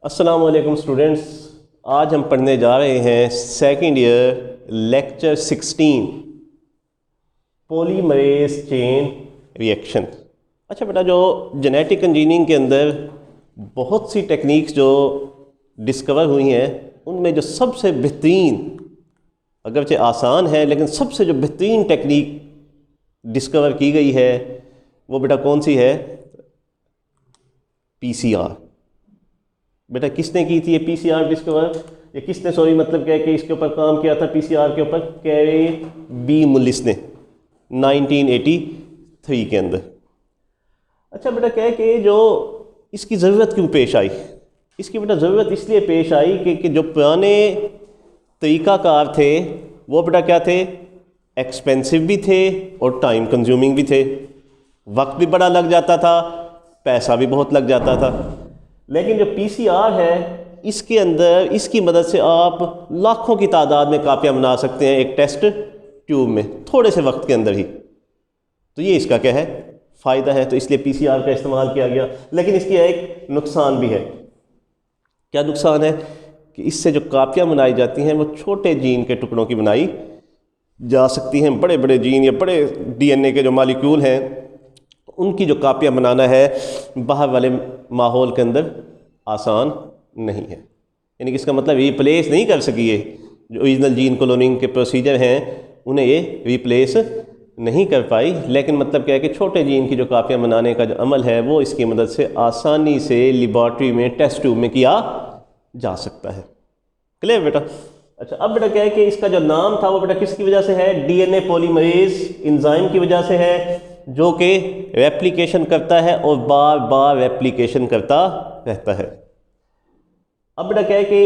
अस्सलाम वालेकुम स्टूडेंट्स। आज हम पढ़ने जा रहे हैं second year lecture 16 polymerase chain reaction. अच्छा बेटा, जो जेनेटिक इंजीनियरिंग के अंदर बहुत सी टेक्निक्स जो डिस्कवर हुई हैं उनमें जो सबसे बेहतरीन, अगरचे आसान है लेकिन सबसे जो बेहतरीन टेक्निक डिस्कवर की गई है वो बेटा कौन सी है? पीसीआर। बेटा किसने की थी ये पीसीआर डिस्कवर? ये किसने, सॉरी मतलब क्या है कि इसके ऊपर काम किया था पीसीआर के ऊपर? कैरे बी मुलिस ने 1983 के अंदर। अच्छा बेटा, क्या है कि जो इसकी ज़रूरत क्यों पेश आई? इसकी बेटा ज़रूरत इसलिए पेश आई कि जो पुराने तरीक़ाकार थे वो बेटा क्या थे? एक्सपेंसिव भी थे और टाइम कंज्यूमिंग भी थे। वक्त भी बड़ा लग जाता था, पैसा भी बहुत लग जाता था। लेकिन जो पीसीआर है इसके अंदर, इसकी मदद से आप लाखों की तादाद में कापियाँ बना सकते हैं एक टेस्ट ट्यूब में, थोड़े से वक्त के अंदर ही। तो ये इसका क्या है? फ़ायदा है, तो इसलिए पीसीआर का इस्तेमाल किया गया। लेकिन इसकी एक नुकसान भी है। क्या नुकसान है? कि इससे जो कापियाँ बनाई जाती हैं वो छोटे जीन के टुकड़ों की बनाई जा सकती हैं। बड़े बड़े जीन या बड़े डीएनए के जो मालिक्यूल हैं उनकी जो कापियाँ बनाना है बाहर वाले माहौल के अंदर आसान नहीं है। यानी कि इसका मतलब रिप्लेस नहीं कर सकी, ये जो ओरिजिनल जीन क्लोनिंग के प्रोसीजर हैं उन्हें ये रिप्लेस नहीं कर पाई। लेकिन मतलब क्या है कि छोटे जीन की जो कापियाँ बनाने का जो अमल है वो इसकी मदद से आसानी से लेबॉर्ट्री में टेस्ट ट्यूब में किया जा सकता है। क्लियर बेटा? अच्छा, अब बेटा क्या है कि इसका जो नाम था वो बेटा किसकी वजह से है? डीएनए पॉलीमरेज एंजाइम की वजह से है, जो कि रेप्लिकेशन करता है और बार बार रेप्लिकेशन करता रहता है। अब बेटा क्या है कि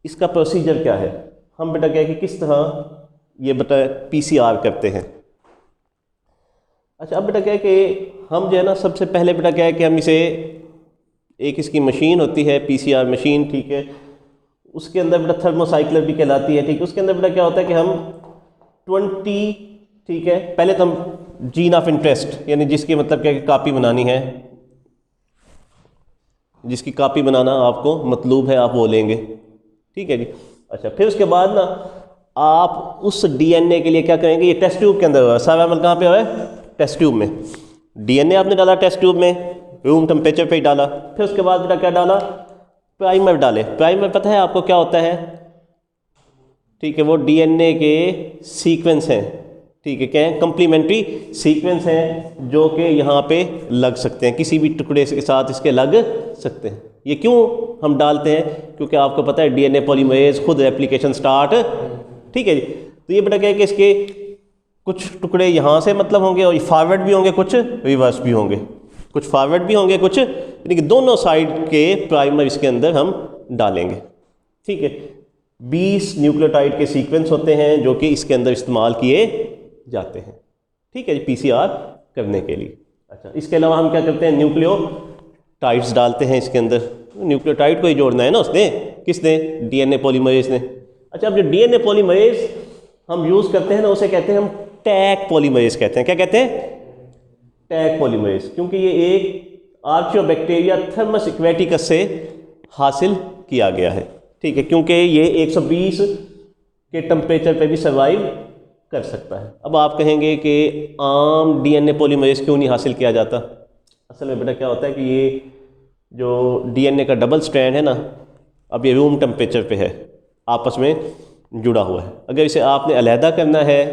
इसका प्रोसीजर क्या है? हम बेटा क्या है कि किस तरह ये बेटा पीसीआर करते हैं। अच्छा, अब बेटा क्या है कि हम जो है ना, सबसे पहले बेटा क्या है कि हम इसे, एक इसकी मशीन होती है पीसीआर मशीन, ठीक है, उसके अंदर बेटा थर्मोसाइक्लर भी कहलाती है, ठीक है। उसके अंदर बेटा क्या होता है कि हम 20, ठीक है, पहले तो हम जीन ऑफ इंटरेस्ट यानी जिसकी मतलब क्या है कि कापी बनानी है, जिसकी कापी बनाना आपको मतलूब है आप वो लेंगे, ठीक है जी। अच्छा, फिर उसके बाद ना आप उस डीएनए के लिए क्या करेंगे? ये टेस्ट ट्यूब के अंदर होगा। सारा अमल कहाँ पे हो रहा है? टेस्ट ट्यूब में। डीएनए आपने डाला टेस्ट ट्यूब में, रूम टेम्परेचर पे ही डाला। फिर उसके बाद बेटा क्या डाला? प्राइमर डाले। प्राइमर पता है आपको क्या होता है? ठीक है, वो डीएनए के सीक्वेंस हैं, ठीक है, क्या है? कंप्लीमेंट्री सीक्वेंस हैं जो कि यहाँ पे लग सकते हैं, किसी भी टुकड़े के साथ इसके लग सकते हैं। ये क्यों हम डालते हैं? क्योंकि आपको पता है डीएनए पॉलीमरेज खुद एप्लीकेशन स्टार्ट, ठीक है जी। तो ये बेटा क्या है कि इसके कुछ टुकड़े यहाँ से मतलब होंगे और फॉरवर्ड भी होंगे, कुछ रिवर्स भी होंगे, कुछ फॉरवर्ड भी होंगे, कुछ, यानी कि दोनों साइड के प्राइमर इसके अंदर हम डालेंगे, ठीक है। 20 न्यूक्लियोटाइड के सीक्वेंस होते हैं जो कि इसके अंदर इस्तेमाल किए जाते हैं, ठीक है जी, पीसीआर करने के लिए। अच्छा, इसके अलावा हम क्या करते हैं? न्यूक्लियोटाइड्स डालते हैं इसके अंदर। न्यूक्लियोटाइड को ही जोड़ना है ना उसने, किसने? डीएनए पॉलीमरेज ने। अच्छा, अब जो डीएनए पॉलीमरेज हम यूज़ करते हैं ना उसे कहते हैं हम टैग पॉलीमरेज कहते हैं। क्या कहते हैं? टैग पॉलीमरेज, क्योंकि ये एक आर्चियोबैक्टीरिया थर्मस इक्वेटिकस से हासिल किया गया है, ठीक है, क्योंकि ये 120 के टेम्परेचर पे भी सर्वाइव कर सकता है। अब आप कहेंगे कि आम डीएनए पॉलीमरेज क्यों नहीं हासिल किया जाता? असल में बेटा क्या होता है कि ये जो डीएनए का डबल स्ट्रैंड है ना, अब ये रूम टेम्परेचर पे है, आपस में जुड़ा हुआ है। अगर इसे आपने अलहदा करना है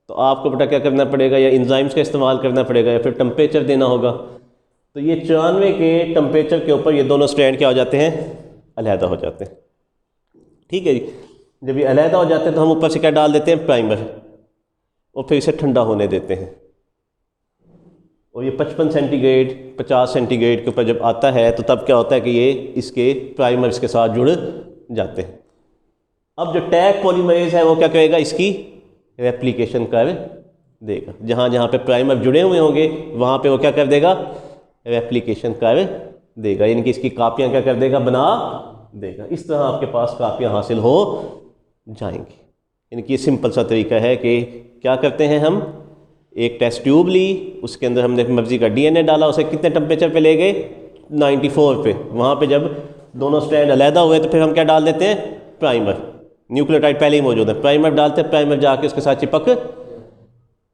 तो आपको बेटा क्या करना पड़ेगा? या एंजाइम्स का इस्तेमाल करना पड़ेगा या फिर टेम्परेचर देना होगा। तो ये 94 के टेम्परेचर के ऊपर ये दोनों स्ट्रैंड क्या हो जाते हैं? अलहदा हो जाते हैं, ठीक है जी। जब ये अलहदा हो जाते हैं तो हम ऊपर से क्या डाल देते हैं? प्राइमर, और फिर इसे ठंडा होने देते हैं। और ये 55 सेंटीग्रेड 50 सेंटीग्रेड के ऊपर जब आता है तो तब क्या होता है कि ये इसके प्राइमर्स के साथ जुड़ जाते हैं। अब जो टैग पॉलीमरेज है वो क्या करेगा? इसकी रेप्लिकेशन कर देगा। जहाँ जहाँ पे प्राइमर जुड़े हुए होंगे वहाँ पे वो क्या कर देगा? रेप्लिकेशन कर देगा, यानी कि इसकी कापियाँ क्या कर देगा? बना देगा। इस तरह आपके पास कापियाँ हासिल हो जाएंगी। यानी कि ये सिंपल सा तरीका है कि क्या करते हैं हम? एक टेस्ट ट्यूब ली, उसके अंदर हमने मर्जी का डीएनए डाला, उसे कितने टेम्परेचर पे ले गए? 94 पे। वहाँ पे जब दोनों स्ट्रैंड अलहदा हुए तो फिर हम क्या डाल देते हैं, प्राइमर। न्यूक्लियोटाइड पहले ही मौजूद है, प्राइमर डालते हैं, प्राइमर जाके उसके साथ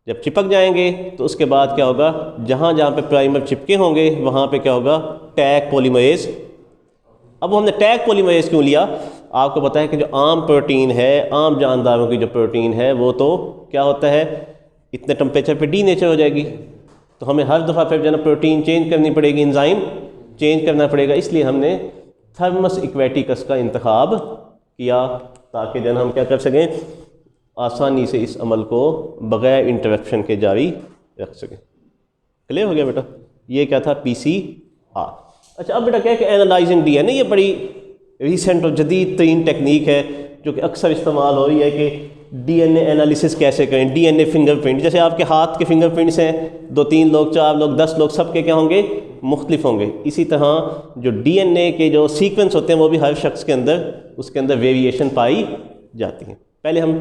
जब चिपक जाएंगे तो उसके बाद क्या होगा, जहाँ जहाँ पे प्राइमर चिपके होंगे वहाँ पे क्या होगा, टैग पॉलीमरेज। अब हमने टैग पॉलीमरेज क्यों लिया, आपको पता है कि जो आम प्रोटीन है, आम जानदारों की जो प्रोटीन है वो तो क्या होता है, इतने टेम्परेचर पे डीनेचर हो जाएगी, तो हमें हर दफ़ा फिर जो है प्रोटीन चेंज करनी पड़ेगी, एंजाइम चेंज करना पड़ेगा। इसलिए हमने थर्मस इक्वेटिकस का इंतखाब किया ताकि जो हम क्या कर सकें, आसानी से इस अमल को बग़ैर इंटरप्शन के जारी रख सकें। क्लियर हो गया बेटा, ये क्या था, PCR। अच्छा अब बेटा क्या है कि एनालाइजिंग DNA, ये बड़ी रीसेंट और जदीद तरीन टेक्निक है जो कि अक्सर इस्तेमाल हो रही है कि DNA एनालिसिस कैसे करें। DNA फिंगरप्रिंट, जैसे आपके हाथ के फिंगरप्रिंट्स हैं, 2-3 लोग, 4 लोग, 10 लोग, सबके क्या होंगे, मुख्तलिफ होंगे। इसी तरह जो DNA के जो सीक्वेंस होते हैं वो भी हर शख्स के अंदर, उसके अंदर वेरिएशन पाई जाती है। पहले हम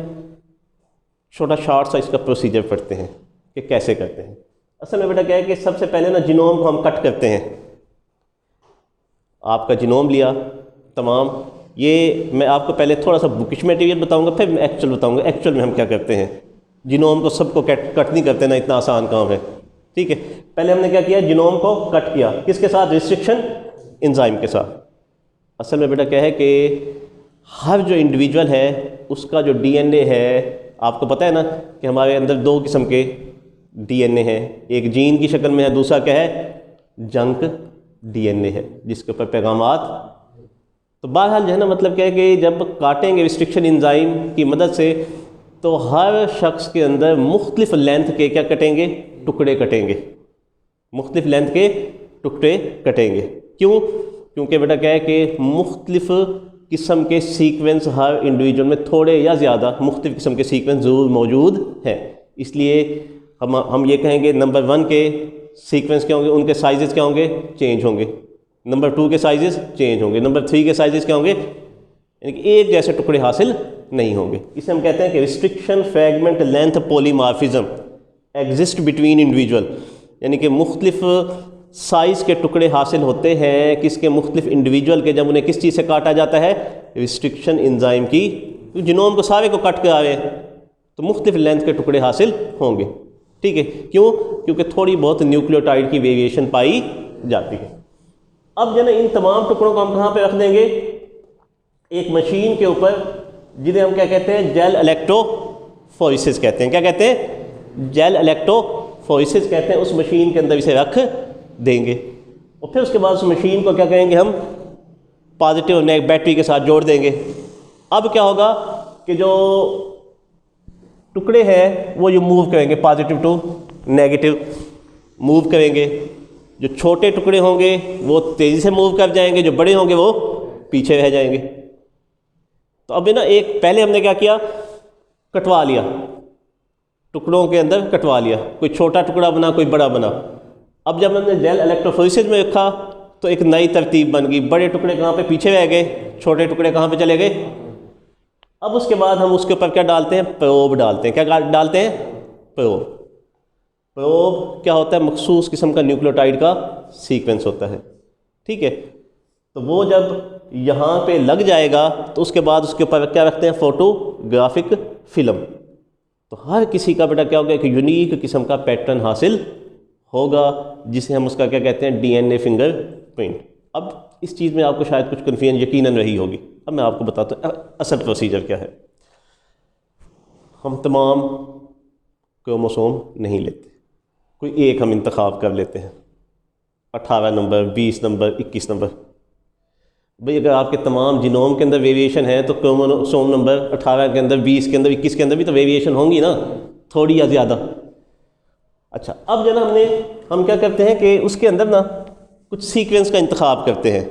छोटा शॉर्ट सा इसका प्रोसीजर पढ़ते हैं कि कैसे करते हैं। असल में बेटा क्या है कि सबसे पहले ना जिनोम को हम कट करते हैं। आपका जिनोम लिया तमाम, ये मैं आपको पहले थोड़ा सा बुकिश मटेरियल बताऊंगा, फिर मैं एक्चुअल बताऊंगा एक्चुअल में हम क्या करते हैं। जिनोम को सबको कट नहीं करते ना, इतना आसान काम है, ठीक है। पहले हमने क्या किया, जिनोम को कट किया, किसके साथ, रिस्ट्रिक्शन एंजाइम के साथ। असल में बेटा क्या है कि हर जो इंडिविजुअल है उसका जो DNA है, आपको पता है ना कि हमारे अंदर 2 किस्म के DNA हैं, एक जीन की शक्ल में है, दूसरा क्या है, जंक DNA है जिसके ऊपर पैगामात। तो बहरहाल जो है ना, मतलब क्या है कि जब काटेंगे रिस्ट्रिक्शन एंजाइम की मदद से तो हर शख्स के अंदर मुख्तलिफ लेंथ के क्या कटेंगे, टुकड़े कटेंगे, मुख्तलिफ लेंथ के टुकड़े कटेंगे। क्यों, क्योंकि बेटा क्या है कि मुख्तलिफ किस्म के सीक्वेंस हर इंडिविजुअल में थोड़े या ज़्यादा मुख्तलिफ किस्म के सीक्वेंस ज़रूर मौजूद हैं। इसलिए हम ये कहेंगे नंबर 1 के सीक्वेंस क्या होंगे, उनके साइजेस क्या होंगे, चेंज होंगे। नंबर 2 के साइजेस चेंज होंगे। नंबर 3 के साइजेस क्या होंगे, यानी कि एक जैसे टुकड़े हासिल नहीं होंगे। इसे हम कहते हैं कि restriction fragment length polymorphism exist between individual, यानी कि मुख्तलिफ साइज़ के टुकड़े हासिल होते हैं किसके, मुख्तलिफ इंडिविजुअल के, जब उन्हें किस चीज़ से काटा जाता है, रिस्ट्रिक्शन एंजाइम की। तो जिनोम को सारे को कट करावे तो मुख्तलिफ लेंथ के टुकड़े हासिल होंगे, ठीक है। क्यों, क्योंकि थोड़ी बहुत न्यूक्लियोटाइड की वेरिएशन पाई जाती है। अब जो ना इन तमाम टुकड़ों को हम कहाँ पे रख देंगे, एक मशीन के ऊपर, जिन्हें हम क्या कहते हैं, जेल इलेक्ट्रोफोरेसिस कहते हैं। क्या कहते हैं, जेल इलेक्ट्रोफोरेसिस कहते हैं। उस मशीन के अंदर इसे रख देंगे और फिर उसके बाद उस मशीन को क्या करेंगे, हम पॉजिटिव और नेगेटिव बैटरी के साथ जोड़ देंगे। अब क्या होगा कि जो टुकड़े हैं वो ये मूव करेंगे, पॉजिटिव टू नेगेटिव मूव करेंगे। जो छोटे टुकड़े होंगे वो तेज़ी से मूव कर जाएंगे, जो बड़े होंगे वो पीछे रह जाएंगे। तो अब ना एक पहले हमने क्या किया, कटवा लिया, टुकड़ों के अंदर कटवा लिया, कोई छोटा टुकड़ा बना, कोई बड़ा बना। अब जब हमने जेल इलेक्ट्रोफोरेसिस में रखा तो एक नई तरतीब बन गई, बड़े टुकड़े कहाँ पे पीछे रह गए, छोटे टुकड़े कहाँ पे चले गए। अब उसके बाद हम उसके ऊपर क्या डालते हैं, प्रोब डालते हैं। क्या डालते हैं, प्रोब। प्रोब क्या होता है, मखसूस किस्म का न्यूक्लियोटाइड का सीक्वेंस होता है, ठीक है। तो वो जब यहाँ पे लग जाएगा तो उसके बाद उसके ऊपर क्या रखते हैं, फोटोग्राफिक फिल्म। तो हर किसी का बेटा क्या होगा, एक यूनिक किस्म का पैटर्न हासिल होगा जिसे हम उसका क्या कहते हैं, DNA फिंगरप्रिंट। अब इस चीज़ में आपको शायद कुछ कन्फ्यूजन यकीनन रही होगी। अब मैं आपको बताता हूँ असल प्रोसीजर क्या है। हम तमाम क्रोमोसोम नहीं लेते, कोई एक हम इंतखाब कर लेते हैं, 18 नंबर, 20 नंबर, 21 नंबर। भाई अगर आपके तमाम जिनोम के अंदर वेरिएशन है तो क्रोमोसोम नंबर 18 के अंदर, 20 के अंदर, 21 के अंदर भी तो वेरिएशन होंगी ना, थोड़ी या ज़्यादा। अच्छा अब जो ना हम क्या करते हैं कि उसके अंदर ना कुछ सीक्वेंस का इंतखाब करते हैं,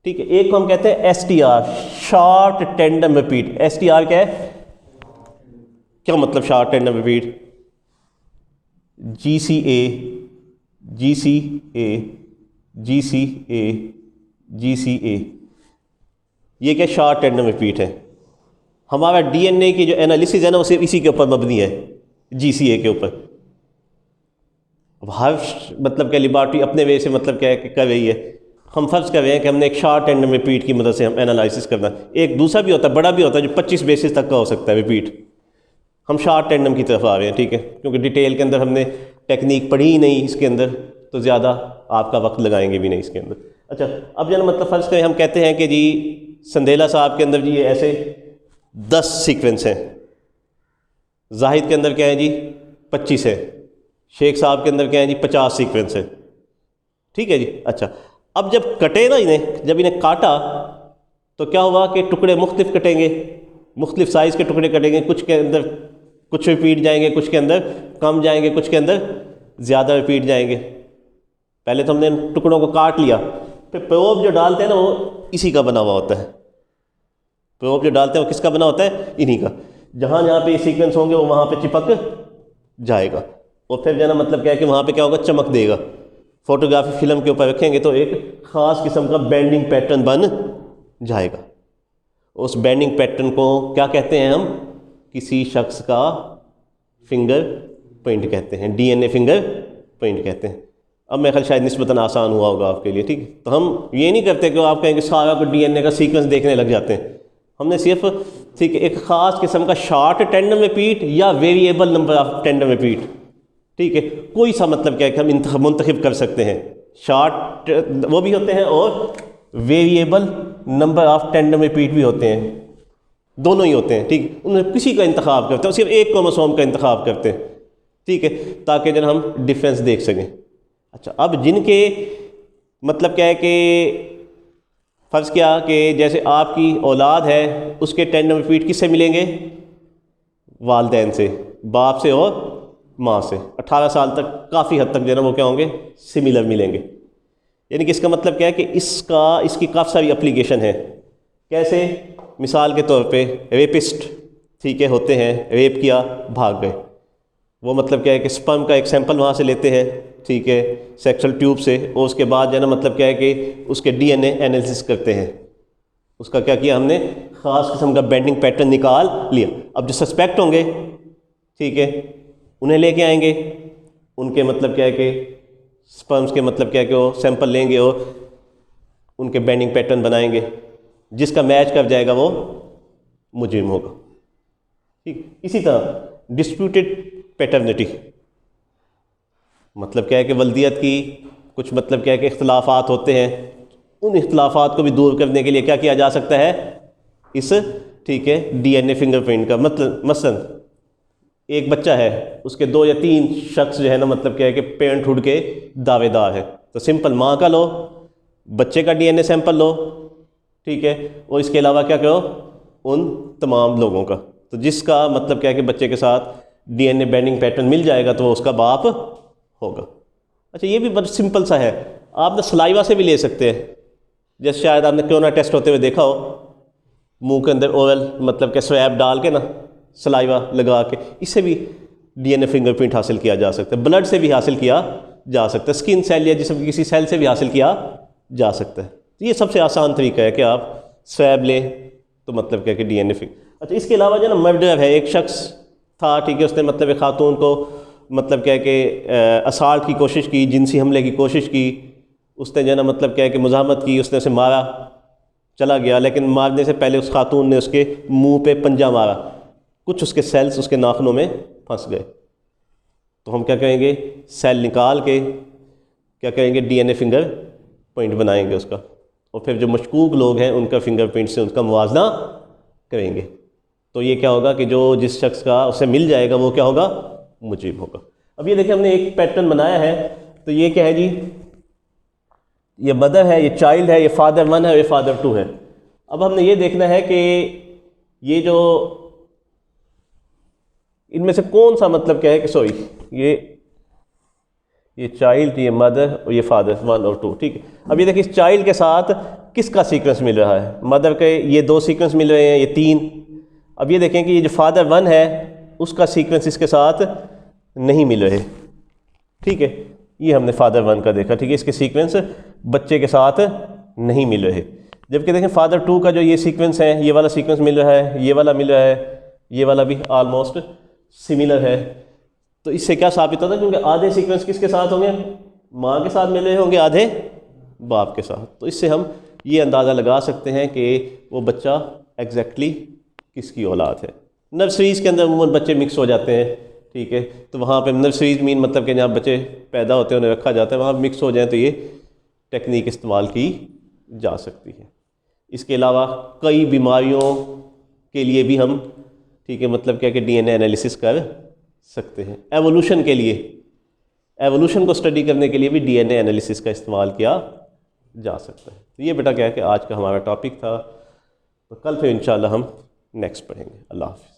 ठीक है। एक को हम कहते हैं STR, short tandem repeat. STR क्या है, क्या मतलब short tandem repeat, GCA GCA GCA GCA, ये क्या शॉर्ट टेंडम रिपीट है। हमारा DNA की जो एनालिसिस है ना वो सिर्फ इसी के ऊपर मबनी है, GCA के ऊपर। अब हर मतलब क्या लेबॉर्ट्री अपने वे से मतलब क्या है कि कर रही है। हम फर्ज कर रहे हैं कि हमने एक शॉर्ट रैंडम रिपीट की मदद से हम एनालिसिस करना। एक दूसरा भी होता है, बड़ा भी होता है, जो 25 बेसिस तक का हो सकता है रिपीट। हम शॉर्ट रैंडम की तरफ आ रहे हैं, ठीक है, क्योंकि डिटेल के अंदर हमने टेक्निक पढ़ी ही नहीं इसके अंदर, तो ज़्यादा आपका वक्त लगाएंगे भी नहीं इसके अंदर। अच्छा, अब जब मतलब फ़र्ज़ करें हम कहते हैं कि जी संदेला साहब के अंदर जी ये ऐसे 10 सीक्वेंस हैं, जाहिद के अंदर क्या है जी 25 है, शेख साहब के अंदर क्या है जी 50 सीक्वेंस है, ठीक है जी। अच्छा, अब जब कटे ना इन्हें, जब इन्हें काटा तो क्या हुआ कि टुकड़े मुख्तलिफ कटेंगे, मुख्तलिफ साइज़ के टुकड़े कटेंगे, कुछ के अंदर कुछ रिपीट जाएंगे, कुछ के अंदर कम जाएंगे, कुछ के अंदर ज़्यादा रिपीट जाएंगे। पहले तो हमने टुकड़ों को काट लिया, फिर प्रोब जो डालते हैं ना वो इसी का बना हुआ होता है। प्रोब जो डालते हैं वो किसका बना होता है, इन्हीं का। जहाँ जहाँ पे ये सीक्वेंस होंगे वो वहाँ पे चिपक जाएगा, और फिर जो है ना मतलब क्या है कि वहाँ पे क्या होगा, चमक देगा। फोटोग्राफी फिल्म के ऊपर रखेंगे तो एक ख़ास किस्म का बेंडिंग पैटर्न बन जाएगा। उस बेंडिंग पैटर्न को क्या कहते हैं हम, किसी शख्स का फिंगर प्रिंट कहते हैं, डीएनए फिंगर प्रिंट कहते हैं। अब मैं ख्याल शायद निस्बतन आसान हुआ होगा आपके लिए, ठीक है। तो हम ये नहीं करते कि आप कहेंगे सारा को डीएनए का सीक्वेंस देखने लग जाते हैं। हमने सिर्फ ठीक है एक ख़ास किस्म का शॉर्ट टेंडम रिपीट या variable number of tandem repeat, ठीक है, कोई सा मतलब क्या है कि हम मुंतखब कर सकते हैं। शॉर्ट वो भी होते हैं और variable number of tandem repeat भी होते हैं, दोनों ही होते हैं, ठीक। उन्हें किसी का इंतखाब करते हैं, सिर्फ एक क्रोमोसोम का इंतखाब करते हैं, ठीक है, ताकि जब हम डिफरेंस देख सकें। अच्छा, अब जिनके मतलब क्या है कि फ़र्ज़ किया कि जैसे आपकी औलाद है, उसके टेंडम रिपीट किससे मिलेंगे, वालदैन से, बाप से और माँ से। 18 साल तक काफ़ी हद तक जो है ना वो क्या होंगे, सिमिलर मिलेंगे। यानी कि इसका मतलब क्या है कि इसकी काफ़ी सारी एप्लीकेशन है। कैसे, मिसाल के तौर पे रेपिस्ट, ठीक है, होते हैं, रेप किया भाग गए, वो मतलब क्या है कि स्पर्म का एक सैंपल वहाँ से लेते हैं, ठीक है, सेक्सुअल ट्यूब से, और उसके बाद जो है ना मतलब क्या है कि उसके डीएनए एनालिसिस करते हैं। उसका क्या किया हमने, ख़ास किस्म का बेंडिंग पैटर्न निकाल लिया। अब जो सस्पेक्ट होंगे, ठीक है, उन्हें लेके आएंगे, उनके मतलब क्या है कि स्पर्म्स के मतलब क्या है कि वो सैंपल लेंगे और उनके बेंडिंग पैटर्न बनाएंगे, जिसका मैच कर जाएगा वो मुजरिम होगा, ठीक। इसी तरह डिस्प्यूटेड पैटर्निटी, मतलब क्या है कि वल्दियत की कुछ मतलब क्या है कि इख्तलाफात होते हैं, उन इख्तलाफात को भी दूर करने के लिए क्या किया जा सकता है, इस ठीक है डीएनए फिंगरप्रिंट का मतलब मसलन एक बच्चा है, उसके 2 या 3 शख्स जो है ना मतलब क्या है कि पेरेंटहुड के दावेदार है, तो सिंपल माँ का लो, बच्चे का डीएनए सैंपल लो, ठीक है, और इसके अलावा क्या करो उन तमाम लोगों का, तो जिसका मतलब क्या है कि बच्चे के साथ डीएनए बेंडिंग पैटर्न मिल जाएगा तो वो उसका बाप होगा। अच्छा, ये भी बहुत सिंपल सा है, आप ना सलाइवा से भी ले सकते हैं। जैसे शायद आपने कोरोना टेस्ट होते हुए देखा हो, मुंह के अंदर ओरल मतलब के स्वैब डाल के ना सलाइवा लगा के, इससे भी डीएनए फिंगरप्रिंट हासिल किया जा सकता है। ब्लड से भी हासिल किया जा सकता है, स्किन सेल या जिसम किसी सेल से भी हासिल किया जा सकता है। तो ये सबसे आसान तरीका है कि आप स्वैब लें तो मतलब क्या कि डीएनए फिंगर। अच्छा, इसके अलावा जो ना मर्डर है, एक शख्स था, ठीक है, उसने मतलब एक खातून को मतलब क्या है कि असाल्ट की कोशिश की, जिनसी हमले की कोशिश की, उसने जो है ना मतलब क्या है कि मुज़ाहमत की, उसने उसे मारा, चला गया, लेकिन मारने से पहले उस खातून ने उसके मुंह पे पंजा मारा, कुछ उसके सेल्स उसके नाखूनों में फंस गए। तो हम क्या करेंगे, सेल निकाल के क्या करेंगे, डीएनए फिंगर प्रिंट बनाएंगे उसका, और फिर जो मशकूक लोग हैं उनका फिंगरप्रिंट से उनका मुवाजना करेंगे। तो ये क्या होगा कि जो जिस शख्स का उसे मिल जाएगा वो क्या होगा, मुजरिम होगा। अब ये देखिए हमने एक पैटर्न बनाया है, तो ये क्या है जी, ये मदर है, ये चाइल्ड है, ये फादर 1 है, ये फादर 2 है। अब हमने ये देखना है कि ये जो इनमें से कौन सा मतलब क्या है कि सॉरी ये चाइल्ड, ये मदर और ये फादर 1 और 2, ठीक है। अब ये देखिए इस चाइल्ड के साथ किसका सीक्वेंस मिल रहा है, मदर के ये 2 सीक्वेंस मिल रहे हैं, ये 3। अब ये देखें कि ये जो फादर 1 है उसका सीक्वेंस इसके साथ नहीं मिल रहे, ठीक है, ये हमने फादर 1 का देखा, ठीक है, इसके सीक्वेंस बच्चे के साथ नहीं मिल रहे। जबकि देखें फादर 2 का जो ये सीक्वेंस है, ये वाला सीक्वेंस मिल रहा है, ये वाला मिल रहा है, ये वाला भी ऑलमोस्ट सिमिलर है। तो इससे क्या साबित होता है, क्योंकि आधे सीक्वेंस किसके साथ होंगे, माँ के साथ मिल रहे होंगे, आधे बाप के साथ। तो इससे हम ये अंदाज़ा लगा सकते हैं कि वो बच्चा एग्जैक्टली किसकी औलाद है। नर्सरीज़ के अंदर अमूमन बच्चे मिक्स हो जाते हैं, ठीक है, तो वहाँ पे नर्सरीज़ मीन मतलब कि जहाँ बच्चे पैदा होते हैं उन्हें रखा जाता है, वहाँ मिक्स हो जाए तो ये टेक्निक इस्तेमाल की जा सकती है। इसके अलावा कई बीमारियों के लिए भी हम, ठीक है, मतलब क्या कि DNA एनालिसिस कर सकते हैं। एवोल्यूशन के लिए, एवोल्यूशन को स्टडी करने के लिए भी DNA एनालिसिस का इस्तेमाल किया जा सकता है। तो ये बेटा क्या है कि आज का हमारा टॉपिक था, तो कल फिर इंशाल्लाह हम नेक्स्ट पढ़ेंगे। अल्लाह हाफ़िज़।